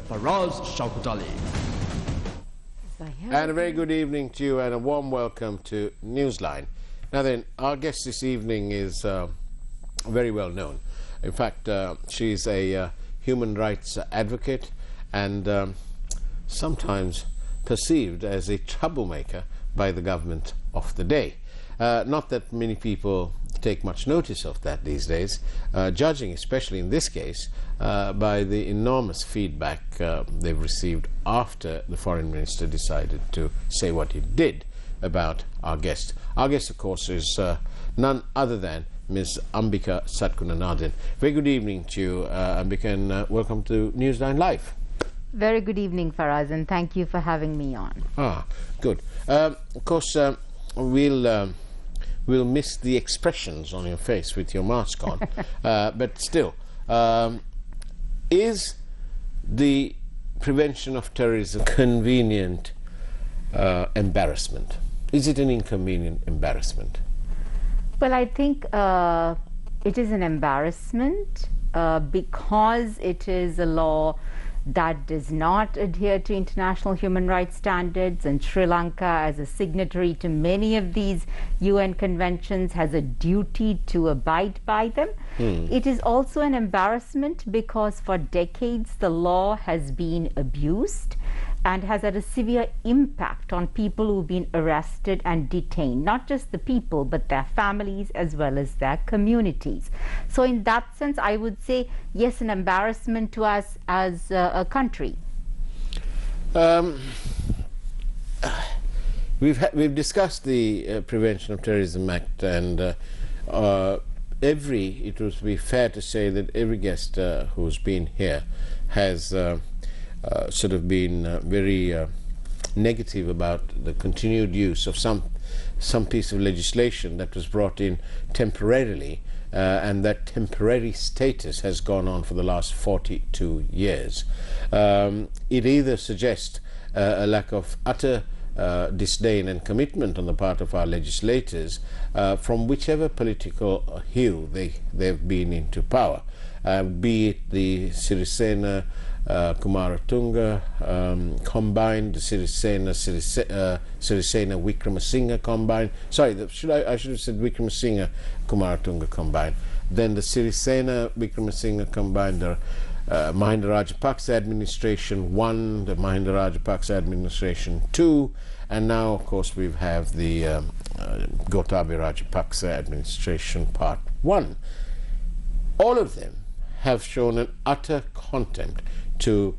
Faraz Shauketaly. And a very good evening to you and a warm welcome to Newsline. Now then, our guest this evening is very well known. In fact, she's a human rights advocate and sometimes perceived as a troublemaker by the government of the day. Not that many people take much notice of that these days, judging, especially in this case, by the enormous feedback they've received after the foreign minister decided to say what he did about our guest. Our guest, of course, is none other than Ms. Ambika Satkunanathan. Very good evening to you, Ambika, and welcome to Newsline Live. Very good evening, Faraz, and thank you for having me on. Ah, good. Of course, we'll miss the expressions on your face with your mask on, but still, is the Prevention of Terrorism convenient embarrassment? Is it an inconvenient embarrassment? Well, I think it is an embarrassment because it is a law that does not adhere to international human rights standards, and Sri Lanka, as a signatory to many of these UN conventions, has a duty to abide by them. It is also an embarrassment because for decades the law has been abused and has had a severe impact on people who've been arrested and detained, not just the people but their families as well as their communities. So in that sense, I would say yes, an embarrassment to us as a country. We've discussed the Prevention of Terrorism Act, and it would be fair to say that every guest who's been here has sort of been very negative about the continued use of some piece of legislation that was brought in temporarily, and that temporary status has gone on for the last 42 years. It either suggests a lack of utter disdain and commitment on the part of our legislators from whichever political hue they've been into power, be it the Sirisena Kumaratunga combined, the Sirisena Wickramasinghe combined. Sorry, I should have said Wickramasinghe Kumaratunga combined. Then the Sirisena Wickramasinghe combined, the Mahinda Rajapaksa administration 1, the Mahinda Rajapaksa administration 2, and now, of course, we have the Gotabaya Rajapaksa administration part 1. All of them have shown an utter contempt to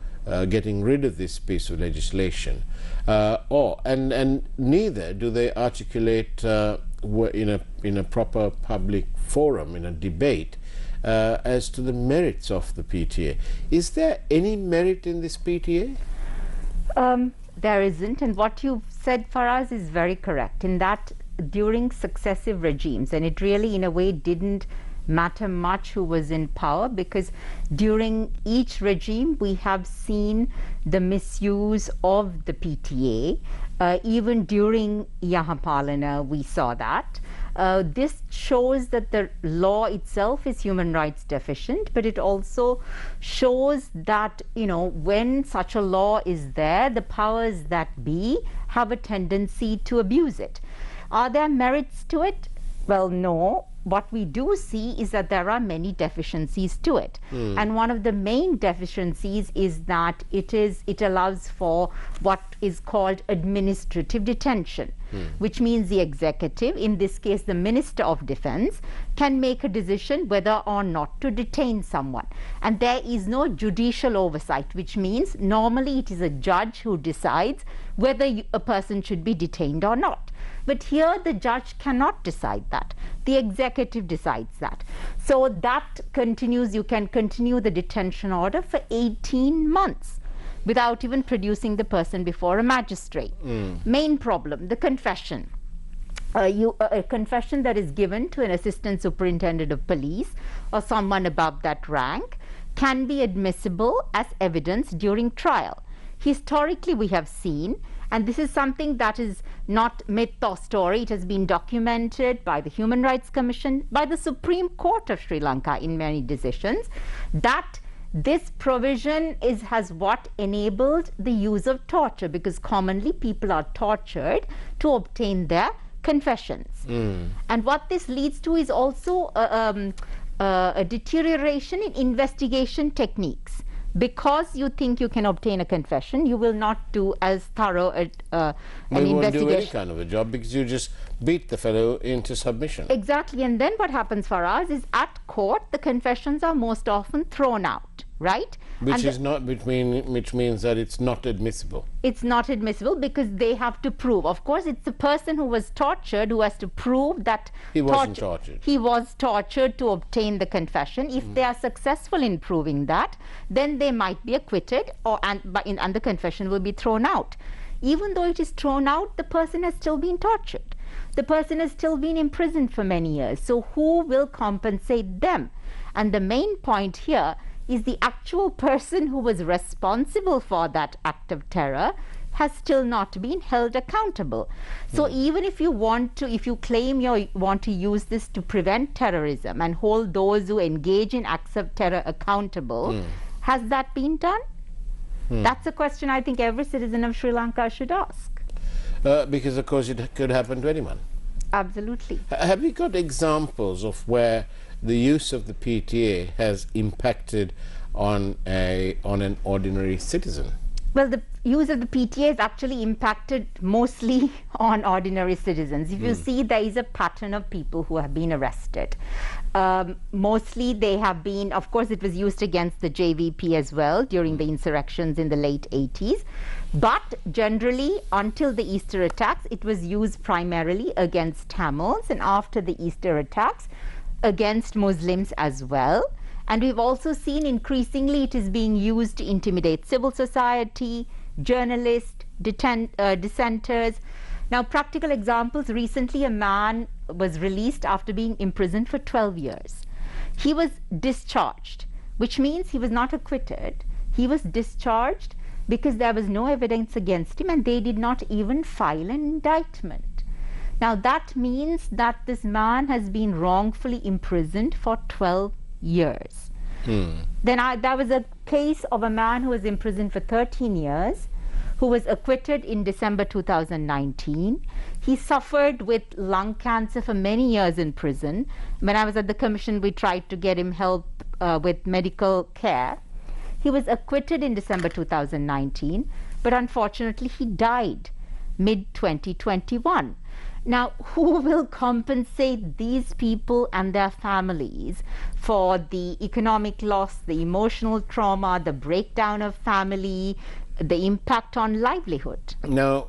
getting rid of this piece of legislation, and neither do they articulate in a proper public forum, in a debate, as to the merits of the PTA. Is there any merit in this PTA? There isn't, and what you've said, Faraz, is very correct, in that during successive regimes, and it really in a way didn't matter much who was in power, because during each regime we have seen the misuse of the PTA. Even during Yahapalana we saw that. This shows that the law itself is human rights deficient, but it also shows that, you know, when such a law is there, the powers that be have a tendency to abuse it. Are there merits to it? Well, no. What we do see is that there are many deficiencies to it. And one of the main deficiencies is that it allows for what is called administrative detention, which means the executive, in this case the Minister of Defense, can make a decision whether or not to detain someone. And there is no judicial oversight, which means normally it is a judge who decides whether a person should be detained or not. But here the judge cannot decide that. The executive decides that. So that continues, you can continue the detention order for 18 months without even producing the person before a magistrate. Main problem, the confession. A confession that is given to an assistant superintendent of police or someone above that rank can be admissible as evidence during trial. Historically, we have seen, and this is something that is not myth or story, it has been documented by the Human Rights Commission, by the Supreme Court of Sri Lanka in many decisions, that this provision has what enabled the use of torture, because commonly people are tortured to obtain their confessions. And what this leads to is also a deterioration in investigation techniques. Because you think you can obtain a confession, you will not do as thorough an investigation. You won't do any kind of a job because you just beat the fellow into submission. Exactly. And then what happens, Faraz, is at court the confessions are most often thrown out, right? Which means that it's not admissible. It's not admissible because they have to prove. Of course, it's the person who was tortured who has to prove that he wasn't tortured. He was tortured to obtain the confession. If they are successful in proving that, then they might be acquitted, and the confession will be thrown out. Even though it is thrown out, the person has still been tortured. The person has still been imprisoned for many years. So who will compensate them? And the main point here is the actual person who was responsible for that act of terror has still not been held accountable. So even if you claim you want to use this to prevent terrorism and hold those who engage in acts of terror accountable, has that been done? That's a question I think every citizen of Sri Lanka should ask. Because of course it could happen to anyone. Absolutely. Have you got examples of where the use of the PTA has impacted on an ordinary citizen? Well, the use of the PTA is actually impacted mostly on ordinary citizens. If you see, there is a pattern of people who have been arrested. Mostly they have been, of course, it was used against the JVP as well during the insurrections in the late 80s. But generally, until the Easter attacks, it was used primarily against Tamils, and after the Easter attacks, against Muslims as well. And we've also seen increasingly it is being used to intimidate civil society, journalists, dissenters. Now, practical examples, recently a man was released after being imprisoned for 12 years. He was discharged, which means he was not acquitted. He was discharged because there was no evidence against him and they did not even file an indictment. Now, that means that this man has been wrongfully imprisoned for 12 years. Then there was a case of a man who was imprisoned for 13 years, who was acquitted in December 2019. He suffered with lung cancer for many years in prison. When I was at the commission, we tried to get him help with medical care. He was acquitted in December 2019, but unfortunately he died mid-2021. Now, who will compensate these people and their families for the economic loss, the emotional trauma, the breakdown of family, the impact on livelihood? Now,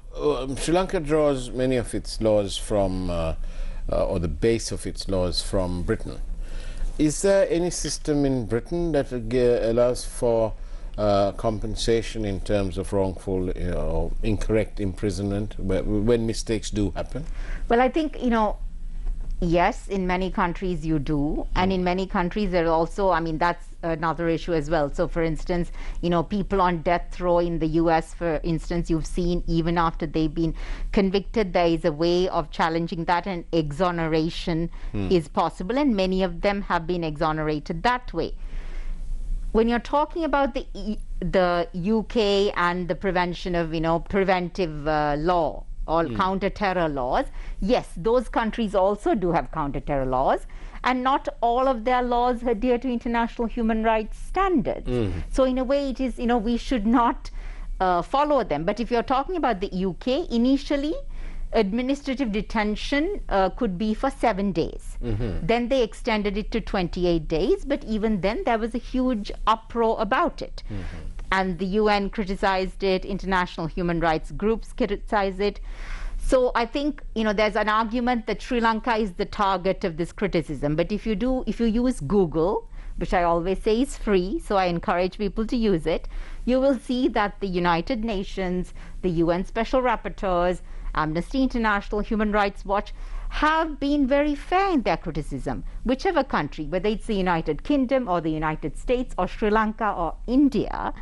Sri Lanka draws many of its laws from, or the base of its laws from Britain. Is there any system in Britain that allows for compensation in terms of wrongful or incorrect imprisonment when mistakes do happen? Well, I think, yes, in many countries you do, and in many countries there are also, that's another issue as well. So for instance, people on death row in the US, for instance, you've seen even after they've been convicted, there is a way of challenging that, and exoneration is possible, and many of them have been exonerated that way. When you're talking about the UK and the prevention of, preventive law or counter-terror laws, yes, those countries also do have counter-terror laws, and not all of their laws adhere to international human rights standards. So in a way, it is, we should not follow them. But if you're talking about the UK, initially, administrative detention could be for 7 days. Then they extended it to 28 days, but even then there was a huge uproar about it. And the UN criticized it, international human rights groups criticized it. So I think, there's an argument that Sri Lanka is the target of this criticism. But if you use Google, which I always say is free, so I encourage people to use it, you will see that the United Nations, the UN Special Rapporteurs, Amnesty International, Human Rights Watch have been very fair in their criticism. Whichever country, whether it's the United Kingdom or the United States or Sri Lanka or India,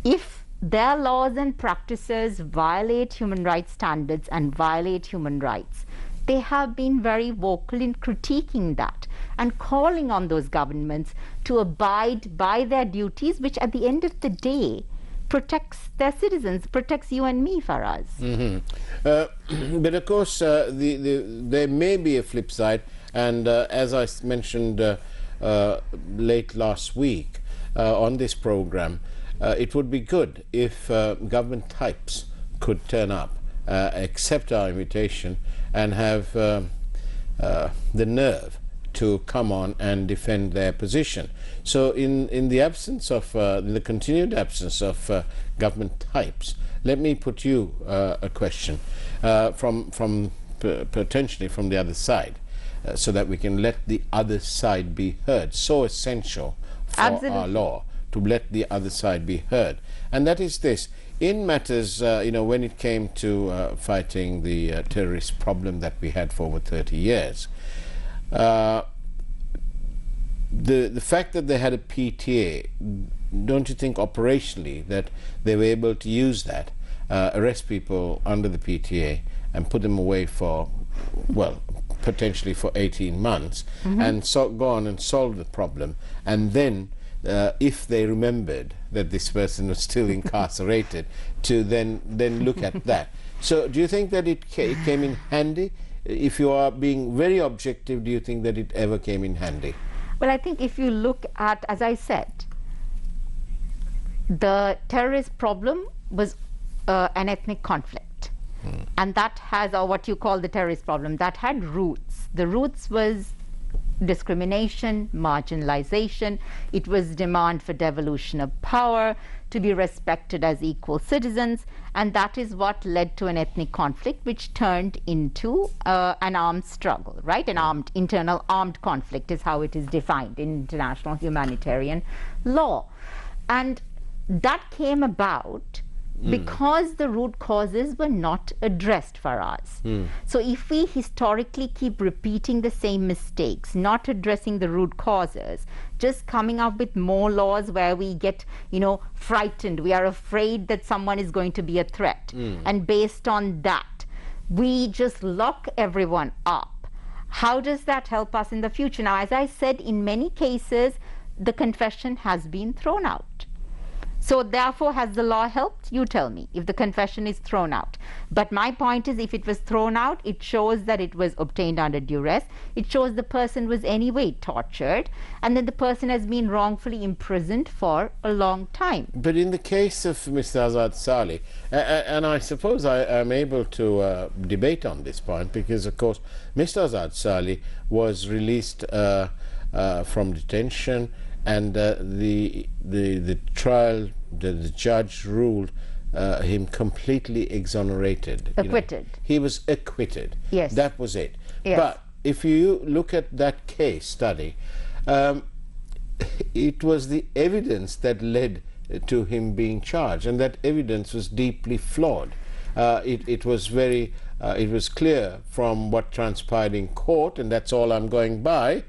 if their laws and practices violate human rights standards and violate human rights, they have been very vocal in critiquing that. and calling on those governments to abide by their duties, which at the end of the day protects their citizens, protects you and me, Faraz. But of course, there may be a flip side, and as I mentioned late last week on this program, it would be good if government types could turn up, accept our invitation, and have the nerve to come on and defend their position. So in the absence of, in the continued absence of government types, let me put you a question from potentially from the other side, so that we can let the other side be heard. So essential for our law to let the other side be heard. And that is this: in matters, when it came to fighting the terrorist problem that we had for over 30 years, the fact that they had a PTA, don't you think operationally that they were able to use that, arrest people under the PTA and put them away for, well, potentially for 18 months, and go on and solve the problem, and then if they remembered that this person was still incarcerated, to then look at that. So do you think that it came in handy? If you are being very objective, do you think that it ever came in handy? Well, I think if you look at, as I said, the terrorist problem was an ethnic conflict. And that has, or what you call the terrorist problem, that had roots. The roots was discrimination, marginalization. It was demand for devolution of power, to be respected as equal citizens, and that is what led to an ethnic conflict, which turned into an armed struggle, right? An internal armed conflict is how it is defined in international humanitarian law. And that came about because the root causes were not addressed for us. So if we historically keep repeating the same mistakes, not addressing the root causes, just coming up with more laws where we get, frightened, we are afraid that someone is going to be a threat, and based on that, we just lock everyone up. How does that help us in the future? Now, as I said, in many cases, the confession has been thrown out. So therefore, has the law helped? You tell me, if the confession is thrown out. But my point is, if it was thrown out, it shows that it was obtained under duress. It shows the person was anyway tortured, and then the person has been wrongfully imprisoned for a long time. But in the case of Mr. Azad Saleh, and I suppose I am able to debate on this point, because of course Mr. Azad Saleh was released from detention, and the trial, the judge ruled him completely exonerated. Acquitted. He was acquitted. Yes. That was it. Yes. But if you look at that case study, it was the evidence that led to him being charged, and that evidence was deeply flawed. It was clear from what transpired in court, and that's all I'm going by.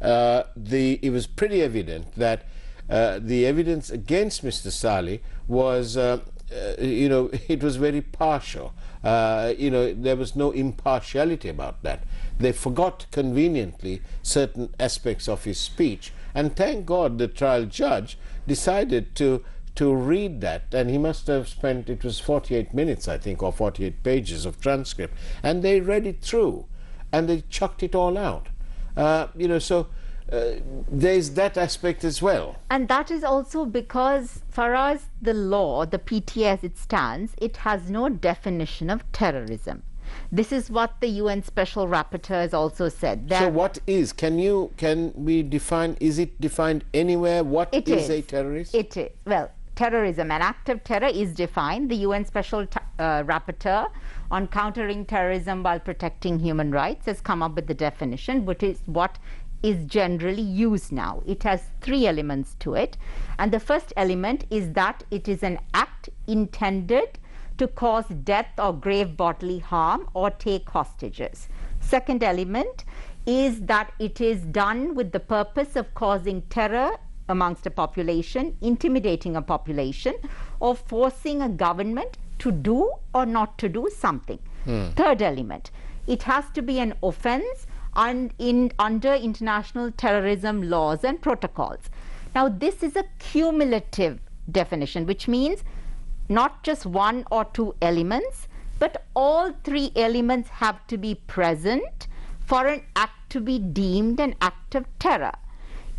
It was pretty evident that the evidence against Mr. Saleh was, it was very partial. There was no impartiality about that. They forgot conveniently certain aspects of his speech, and thank God the trial judge decided to read that, and he must have spent, it was 48 minutes, I think, or 48 pages of transcript, and they read it through, and they chucked it all out. There's that aspect as well. And that is also because, Faraz, the law, the PTA as it stands, it has no definition of terrorism. This is what the UN Special Rapporteur has also said. So what is, can we define, is it defined anywhere? What is a terrorist? It is. Well, terrorism, an act of terror, is defined. The UN Special Rapporteur on countering terrorism while protecting human rights has come up with the definition, which is what is generally used now. It has 3 elements to it, and the first element is that it is an act intended to cause death or grave bodily harm or take hostages. Second element is that it is done with the purpose of causing terror amongst a population, intimidating a population, or forcing a government to do or not to do something. Third element, it has to be an offense and under international terrorism laws and protocols. Now, this is a cumulative definition, which means not just one or two elements, but all three elements have to be present for an act to be deemed an act of terror.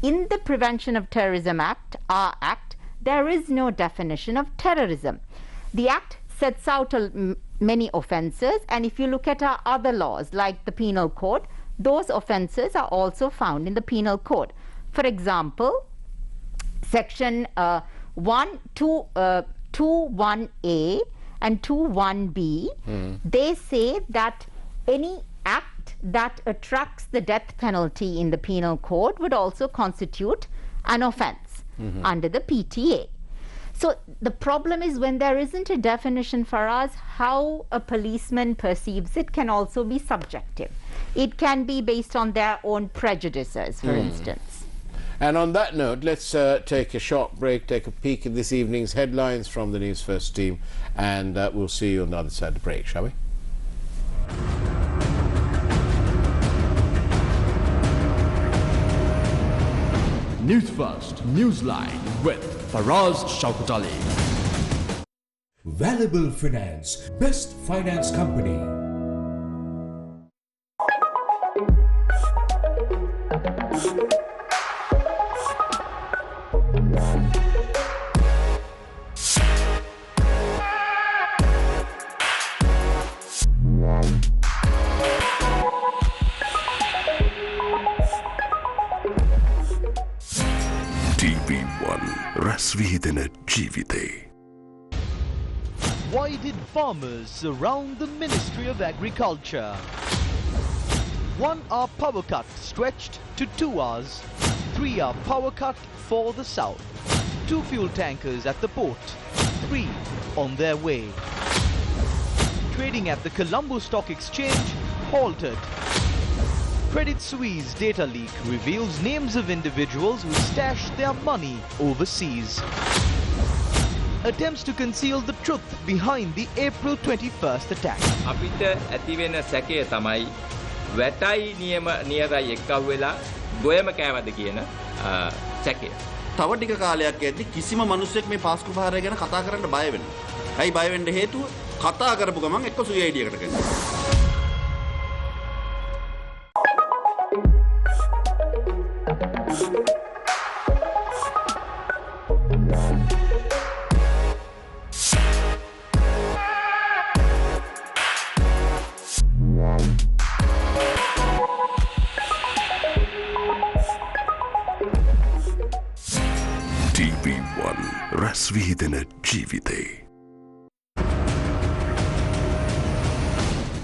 In the Prevention of Terrorism Act, our Act, there is no definition of terrorism. The Act sets out many offences, and if you look at our other laws like the Penal Code, those offences are also found in the Penal Code. For example, Section 21A and 21B, they say that any act that attracts the death penalty in the Penal Code would also constitute an offence under the PTA. So the problem is when there isn't a definition for us, how a policeman perceives it can also be subjective. It can be based on their own prejudices, for instance. And on that note, let's take a short break, take a peek at this evening's headlines from the News First team, and we'll see you on the other side of the break, shall we? News First, Newsline with Faraz Shauketaly. Valuable Finance, best finance company. Why did farmers surround the Ministry of Agriculture? 1 hour power cut stretched to 2 hours. 3 hour power cut for the south. 2 fuel tankers at the port. 3 on their way. Trading at the Colombo Stock Exchange halted. Credit Suisse data leak reveals names of individuals who stashed their money overseas. Attempts to conceal the truth behind the April 21st attack. අපිට ඇති වෙන සැකය තමයි වැටයි නියම නියරයි එක්කව වෙලා ගොයම කෑමද කියන සැකය. තව ටික කාලයක් යද්දි කිසිම මිනිස්සෙක් මේ පාස්කු ප්‍රහාරය ගැන කතා කරන්න බය වෙනවා. ඇයි බය වෙන්න හේතුව? කතා කරපු ගමන් එක්ක සුයි අයිඩියකට ගන්නවා.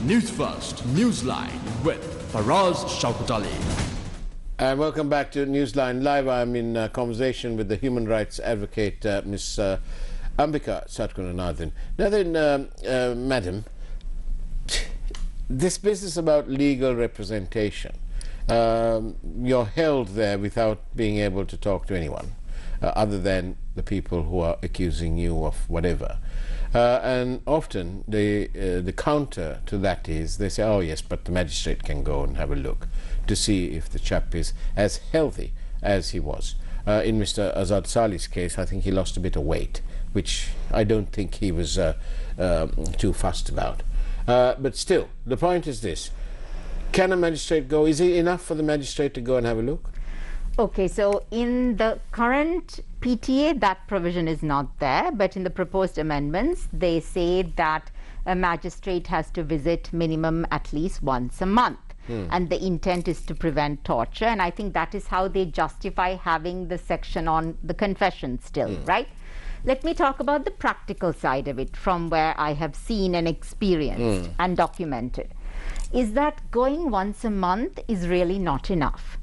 News First, Newsline with Faraz Shauketaly. And welcome back to Newsline Live. I'm in conversation with the human rights advocate, Ms. Ambika Satkunanathan. Now then, Madam, this business about legal representation, you're held there without being able to talk to anyone other than the people who are accusing you of whatever. And often the counter to that is they say, oh yes, but the magistrate can go and have a look to see if the chap is as healthy as he was. In Mr. Azad Salih's case, I think he lost a bit of weight, which I don't think he was too fussed about. But still, the point is this. Can a magistrate go? Is it enough for the magistrate to go and have a look? Okay, so in the current PTA, that provision is not there, but in the proposed amendments, they say that a magistrate has to visit minimum at least once a month. And the intent is to prevent torture, and I think that is how they justify having the section on the confession still, right? Let me talk about the practical side of it from where I have seen and experienced and documented. Is that going once a month is really not enough.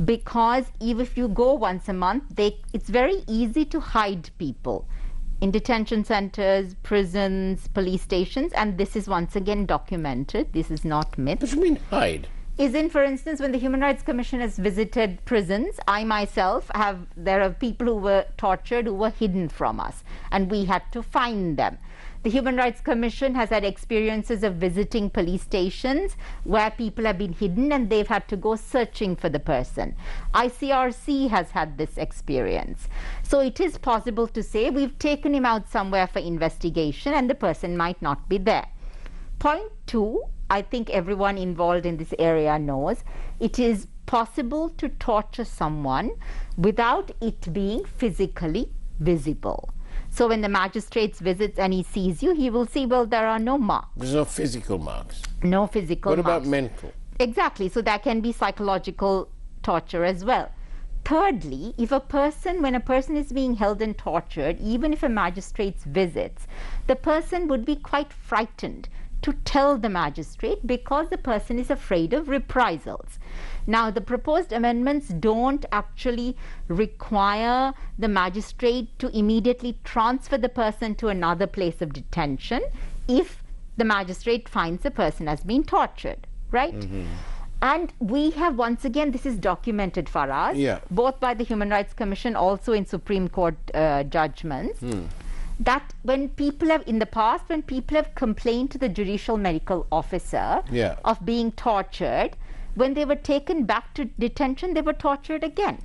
Because even if you go once a month, it's very easy to hide people in detention centers, prisons, police stations, and this is once again documented. This is not myth. What do you mean hide? Is in, for instance, when the Human Rights Commission has visited prisons, I myself there are people who were tortured who were hidden from us, and we had to find them. The Human Rights Commission has had experiences of visiting police stations where people have been hidden and they've had to go searching for the person. ICRC has had this experience. So it is possible to say we've taken him out somewhere for investigation and the person might not be there. Point two, I think everyone involved in this area knows, it is possible to torture someone without it being physically visible. So when the magistrate visits and he sees you, he will see, well, there are no marks. There's no physical marks. No physical marks. What about mental? Exactly. So there can be psychological torture as well. Thirdly, when a person is being held and tortured, even if a magistrate visits, the person would be quite frightened to tell the magistrate because the person is afraid of reprisals. Now, the proposed amendments don't actually require the magistrate to immediately transfer the person to another place of detention if the magistrate finds the person has been tortured, right? And we have, once again, this is documented, Faraz, both by the Human Rights Commission, also in Supreme Court judgments, that when people have, in the past, when people have complained to the judicial medical officer of being tortured, when they were taken back to detention, they were tortured again.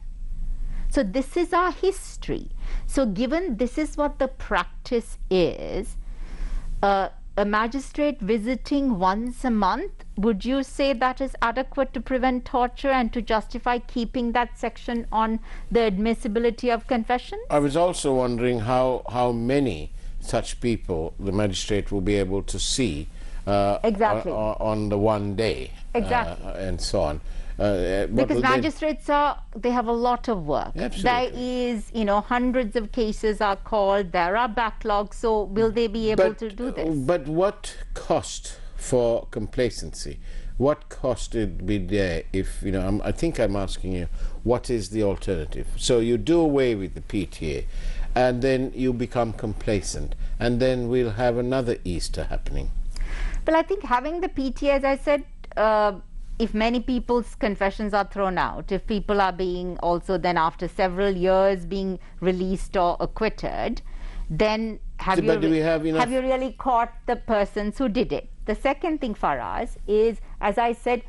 So this is our history. So given this is what the practice is, a magistrate visiting once a month, would you say that is adequate to prevent torture and to justify keeping that section on the admissibility of confessions? I was also wondering how many such people the magistrate will be able to see on the one day, and so on. Because magistrates they have a lot of work. Absolutely. There is, hundreds of cases are called, there are backlogs, so will they be able to do this? But what cost for complacency? What cost would be there if, I think I'm asking you, what is the alternative? So you do away with the PTA and then you become complacent and then we'll have another Easter happening. Well, I think having the PTA, as I said, if many people's confessions are thrown out, if people are being also then after several years being released or acquitted, then have you really caught the persons who did it? The second thing, Faraz, is, as I said,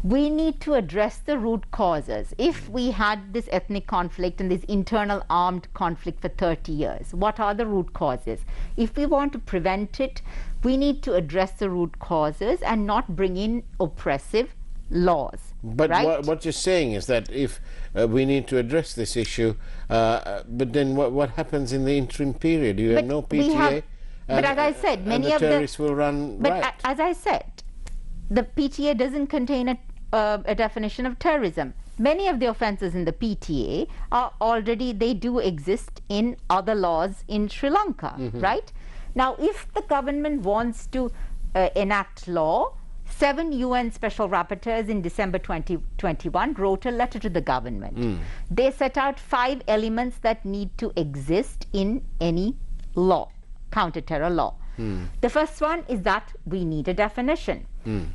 we need to address the root causes. If we had this ethnic conflict and this internal armed conflict for 30 years, what are the root causes? If we want to prevent it, we need to address the root causes and not bring in oppressive laws. But right? what you're saying is that if we need to address this issue, but then what happens in the interim period? You have no PTA, but as I said, many of the terrorists will run riot. But as I said, the PTA doesn't contain a definition of terrorism. Many of the offences in the PTA are already, they do exist in other laws in Sri Lanka, right? Now, if the government wants to enact law, 7 UN Special Rapporteurs in December 2021 wrote a letter to the government. They set out 5 elements that need to exist in any law, counter-terror law. The first one is that we need a definition.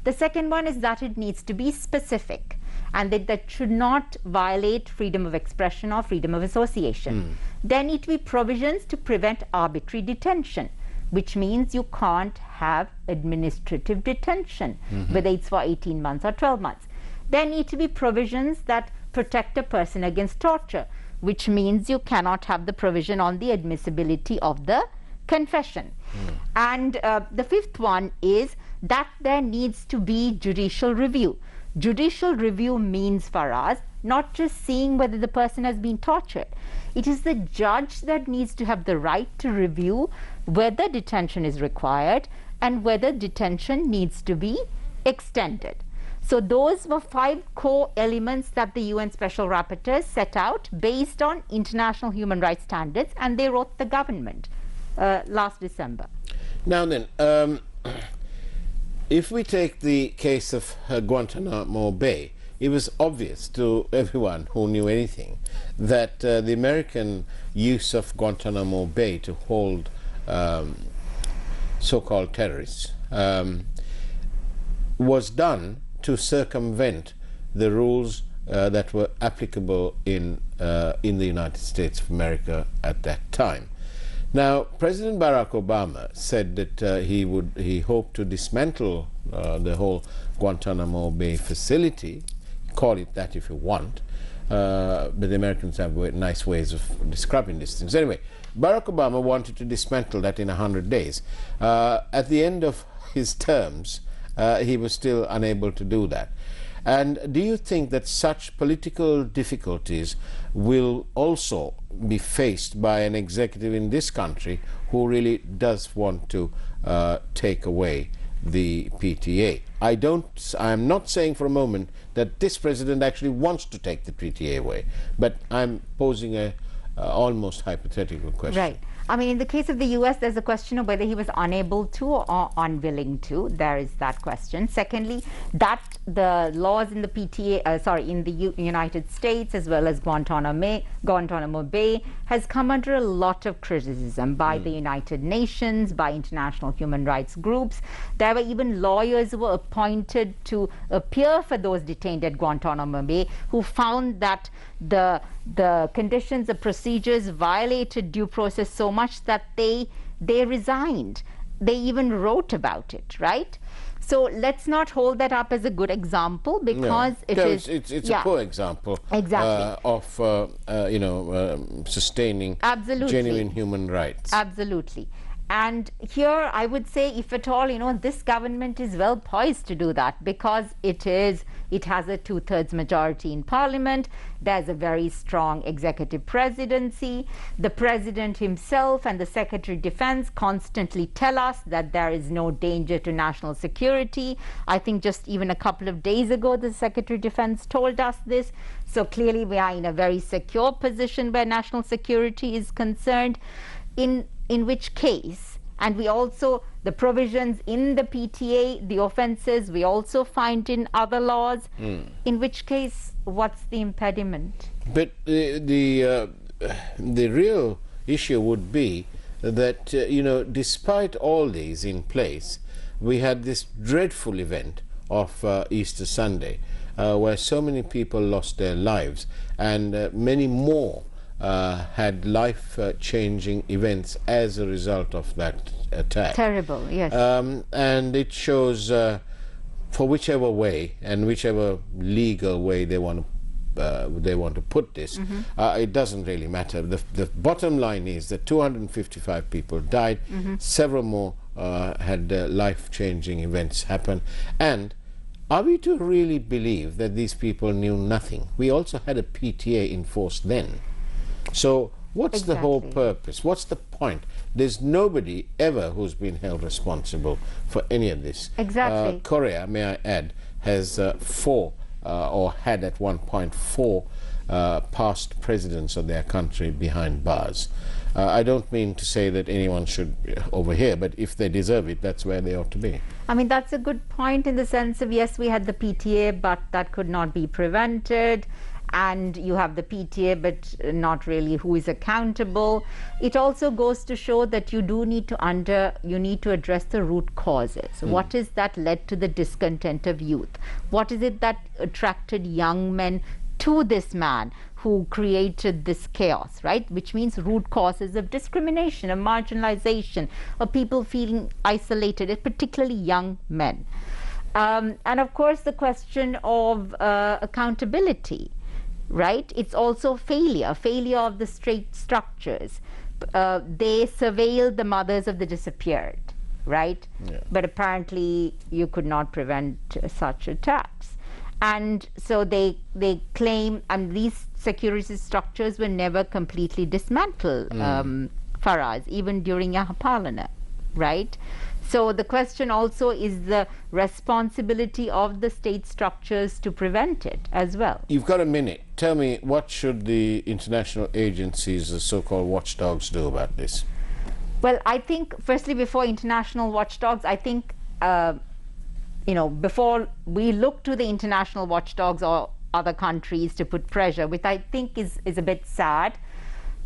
The second one is that it needs to be specific and that should not violate freedom of expression or freedom of association. There need to be provisions to prevent arbitrary detention, which means you can't have administrative detention, whether it's for 18 months or 12 months. There need to be provisions that protect a person against torture, which means you cannot have the provision on the admissibility of the confession. And the fifth one is that there needs to be judicial review. Judicial review means, for us, not just seeing whether the person has been tortured. It is the judge that needs to have the right to review whether detention is required and whether detention needs to be extended. So those were 5 core elements that the UN Special Rapporteurs set out based on international human rights standards, and they wrote the government last December. Now then, if we take the case of Guantanamo Bay, it was obvious to everyone who knew anything that the American use of Guantanamo Bay to hold so-called terrorists was done to circumvent the rules that were applicable in the United States of America at that time. Now, President Barack Obama said that he hoped to dismantle the whole Guantanamo Bay facility. Call it that if you want, but the Americans have nice ways of describing these things. Anyway, Barack Obama wanted to dismantle that in 100 days. At the end of his terms, he was still unable to do that. And do you think that such political difficulties will also be faced by an executive in this country who really does want to take away the PTA? I am not saying for a moment that this president actually wants to take the PTA away, but I'm posing a almost hypothetical question. Right. I mean, in the case of the US, there's a question of whether he was unable to or unwilling to. There is that question. Secondly, that the laws in the PTA, in the United States, as well as Guantanamo Bay, has come under a lot of criticism by the United Nations, by international human rights groups. There were even lawyers who were appointed to appear for those detained at Guantanamo Bay who found that the conditions, the procedures violated due process so much that they resigned. They even wrote about it, right? So let's not hold that up as a good example, because it's a poor example of sustaining genuine human rights. Absolutely. And here I would say, if at all, this government is well poised to do that, because it has a 2/3 majority in parliament. There's a very strong executive presidency. The president himself and the Secretary of Defense constantly tell us that there is no danger to national security. I think just even a couple of days ago, the Secretary of Defense told us this. So clearly we are in a very secure position where national security is concerned. In which case, and we also, the provisions in the PTA, the offences, we also find in other laws, in which case, what's the impediment? But the real issue would be that, despite all these in place, we had this dreadful event of Easter Sunday, where so many people lost their lives, and many more had life-changing events as a result of that attack. Terrible, yes. And it shows, for whichever way and whichever legal way they want to put this, it doesn't really matter. The bottom line is that 255 people died, several more had life-changing events happen, and are we to really believe that these people knew nothing? We also had a PTA in force then. So what's the whole purpose? What's the point? There's nobody ever who's been held responsible for any of this. Exactly. Korea, may I add, has or had at one point four past presidents of their country behind bars. I don't mean to say that anyone should over here, but if they deserve it, that's where they ought to be. I mean, that's a good point in the sense of, yes, we had the PTA, but that could not be prevented. And you have the PTA, but not really who is accountable. It also goes to show that you need to address the root causes. What is that led to the discontent of youth? What is it that attracted young men to this man who created this chaos, right? Which means root causes of discrimination, of marginalization, of people feeling isolated, particularly young men. And of course, the question of accountability. Right? It's also failure of the state structures. They surveilled the mothers of the disappeared, right? Yeah. But apparently you could not prevent such attacks. And so they claim, and these security structures were never completely dismantled, Faraz, even during Yahaparlana, right? So the question also is the responsibility of the state structures to prevent it as well. You've got a minute. Tell me, what should the international agencies, the so-called watchdogs, do about this? Well, I think, firstly, before international watchdogs, I think, before we look to the international watchdogs or other countries to put pressure, which I think is a bit sad,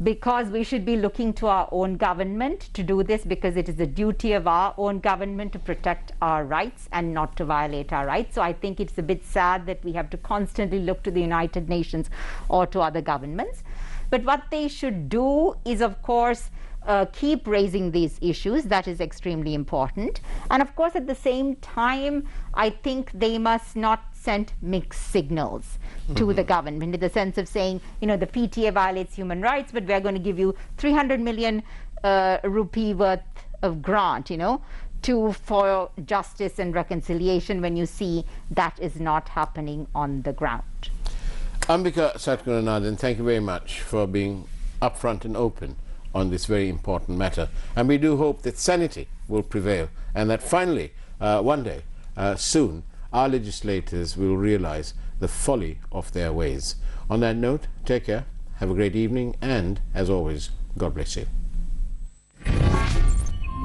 because we should be looking to our own government to do this, because it is the duty of our own government to protect our rights and not to violate our rights. So I think it's a bit sad that we have to constantly look to the United Nations or to other governments. But what they should do is, of course, keep raising these issues. That is extremely important. And of course, at the same time, I think they must not send mixed signals to the government, in the sense of saying, you know, the PTA violates human rights, but we're going to give you 300 million rupee worth of grant, you know, for justice and reconciliation, when you see that is not happening on the ground. Ambika Satkunanathan, thank you very much for being upfront and open on this very important matter. And we do hope that sanity will prevail, and that finally, one day, soon, our legislators will realize the folly of their ways. On that note, take care, have a great evening, and as always, God bless you.